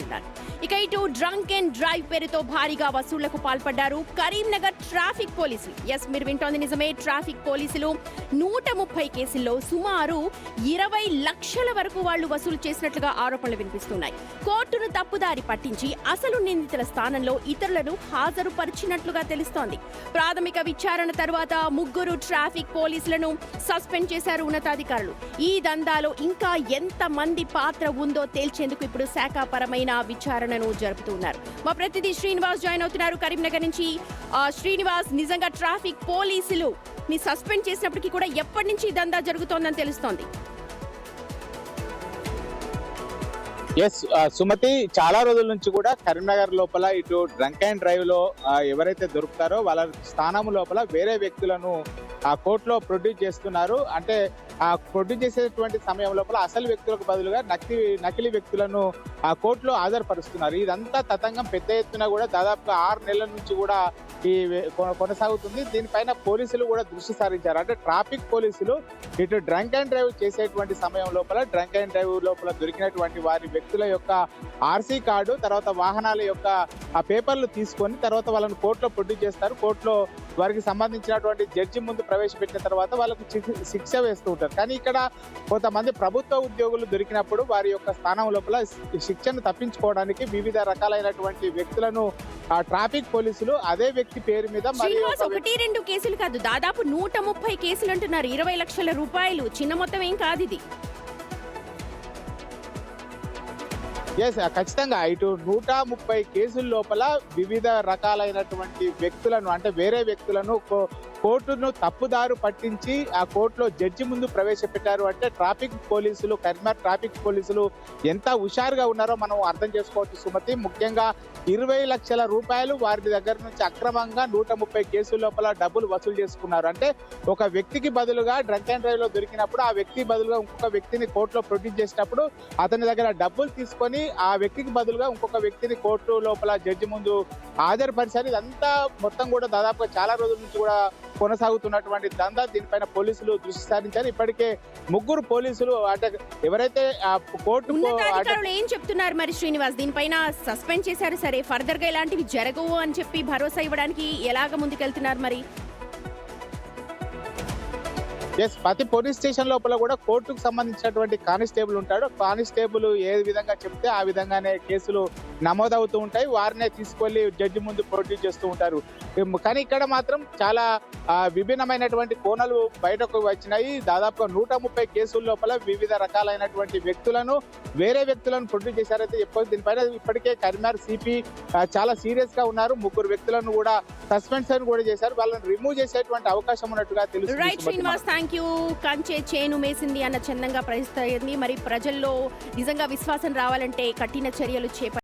అంటున్నారు. ఇక ఇటు డ్రంక్ అండ్ డ్రైవ్ పేరుతో భారీగా వసూళ్లకు పాల్పడ్డారు కరీంనగర్ ట్రాఫిక్ పోలీసులు. ఎస్, మీరు వింటోంది నిజమే. ట్రాఫిక్ పోలీసులు 130 కేసుల్లో సుమారు 20 లక్షల వరకు వాళ్లు వసూలు చేసినట్లుగా ఆరోపణలు వినిపిస్తున్నాయి. కోర్టును తప్పుదారి పట్టించి అసలు నిందితుల స్థానంలో ఇతరులను హాజరుపరిచినట్లుగా తెలుస్తోంది. ప్రాథమిక విచారణ తర్వాత 3 ట్రాఫిక్ పోలీసులను సస్పెండ్ చేశారు ఉన్నతాధికారులు. ఈ దందాలో ఇంకా ఎంత మంది పాత్ర ఉందో తేల్చేందుకు ఇప్పుడు శాఖాపరమైన విచారణను జరుపుతున్నారు. మా ప్రతినిధి శ్రీనివాస్ జాయిన్ అవుతున్నారు కరీంనగర్ నుంచి. శ్రీనివాస్, నిజంగా ట్రాఫిక్ పోలీసులు ని సస్పెండ్ చేసినప్పటికీ కూడా ఎప్పటి నుంచి ఈ దందా జరుగుతోందని తెలుస్తోంది? ఎస్ సుమతి, చాలా రోజుల నుంచి కూడా కరీంనగర్ లోపల ఇటు డ్రంక్ అండ్ డ్రైవ్ లో ఎవరైతే దొరుకుతారో వాళ్ళ స్థానం లోపల వేరే వ్యక్తులను ఆ కోర్టులో ప్రొడ్యూస్ చేస్తున్నారు. అంటే ఆ ప్రొడ్యూస్ చేసేటువంటి సమయం లోపల అసలు వ్యక్తులకు బదులుగా నకిలీ వ్యక్తులను ఆ కోర్టులో హాజరుపరుస్తున్నారు. ఇదంతా తతంగం పెద్ద ఎత్తున కూడా దాదాపుగా 6 నెలల నుంచి కూడా ఈ కొనసాగుతుంది. దీనిపైన పోలీసులు కూడా దృష్టి సారించారు. అంటే ట్రాఫిక్ పోలీసులు ఇటు డ్రంక్ అండ్ డ్రైవ్ చేసేటువంటి సమయం లోపల డ్రంక్ అండ్ డ్రైవ్ లోపల దొరికినటువంటి వారి వ్యక్తుల యొక్క ఆర్సీ కార్డు, తర్వాత వాహనాల యొక్క ఆ పేపర్లు తీసుకొని తర్వాత వాళ్ళని కోర్టులో ప్రొడ్యూస్ చేస్తారు. కోర్టులో వారికి సంబంధించినటువంటి జడ్జి ముందు ప్రవేశపెట్టిన తర్వాత వాళ్ళకు శిక్ష వేస్తూ ఉంటారు. కానీ ఇక్కడ కొంతమంది ప్రభుత్వ ఉద్యోగులు దొరికినప్పుడు వారి యొక్క స్థానం లోపల శిక్షను తప్పించుకోవడానికి వివిధ రకాలైనటువంటి వ్యక్తులను ఆ ట్రాఫిక్ పోలీసులు అదే వ్యక్తి పేరు మీద 1-2 కేసులు కాదు, దాదాపు 130 కేసులు అంటున్నారు. 20 లక్షల రూపాయలు చిన్న మొత్తం ఏం కాదు ఇది. ఖచ్చితంగా ఇటు 130 కేసుల లోపల వివిధ రకాలైనటువంటి వ్యక్తులను, అంటే వేరే వ్యక్తులను కోర్టును తప్పుదారు పట్టించి ఆ కోర్టులో జడ్జి ముందు ప్రవేశపెట్టారు. అంటే ట్రాఫిక్ పోలీసులు, కరీంనగర్ ట్రాఫిక్ పోలీసులు ఎంత హుషారుగా ఉన్నారో మనం అర్థం చేసుకోవచ్చు సుమతి. ముఖ్యంగా 20 లక్షల రూపాయలు వారి దగ్గర నుంచి అక్రమంగా 130 కేసుల లోపల డబ్బులు వసూలు చేసుకున్నారు. అంటే ఒక వ్యక్తికి బదులుగా డ్రంక్ అండ్ డ్రైవ్ లో దొరికినప్పుడు ఆ వ్యక్తి బదులుగా ఇంకొక వ్యక్తిని కోర్టులో ప్రొడ్యూస్ చేసినప్పుడు అతని దగ్గర డబ్బులు తీసుకొని ఆ వ్యక్తికి బదులుగా ఇంకొక వ్యక్తిని కోర్టు లోపల జడ్జి ముందు హాజరుపరిచారు. ఇదంతా మొత్తం కూడా దాదాపుగా చాలా రోజుల నుంచి కూడా కొనసాగుతున్నటువంటి దందా. దీనిపైన పోలీసులు దృష్టి సారించారు. ఇప్పటికే 3 పోలీసులు, అంటే ఎవరైతే కోర్టు ఏం చెప్తున్నారు మరి శ్రీనివాస్? దీనిపైన సస్పెండ్ చేశారు, సరే ఫర్దర్ గా ఇలాంటివి జరగవు అని చెప్పి భరోసా ఇవ్వడానికి ఎలాగ ముందుకెళ్తున్నారు మరి? ప్రతి పోలీస్ స్టేషన్ లోపల కూడా కోర్టుకు సంబంధించినటువంటి కానిస్టేబుల్ ఉంటాడు. కానిస్టేబుల్ ఏ విధంగా చెప్తే ఆ విధంగానే కేసులు నమోదవుతూ ఉంటాయి. వారినే తీసుకెళ్లి జడ్జి ముందు ప్రొడ్యూస్ చేస్తూ ఉంటారు. కానీ ఇక్కడ మాత్రం చాలా విభిన్నమైనటువంటి కోణాలు బయటకు వచ్చినాయి. దాదాపుగా 130 కేసుల లోపల వివిధ రకాలైనటువంటి వ్యక్తులను, వేరే వ్యక్తులను ప్రొడ్యూస్ చేశారైతే దీనిపైన ఇప్పటికే కరీంనగర్ సిపి చాలా సీరియస్ గా ఉన్నారు. 3 వ్యక్తులను కూడా సస్పెన్షన్ కూడా చేశారు. వాళ్ళని రిమూవ్ చేసేటువంటి అవకాశం ఉన్నట్టుగా తెలుస్తుంది. కంచే చేను మేసింది అన్న చందంగా ప్రశ్నిస్తుంది. మరి ప్రజల్లో నిజంగా విశ్వాసం రావాలంటే కఠిన చర్యలు చేపట్టాలి.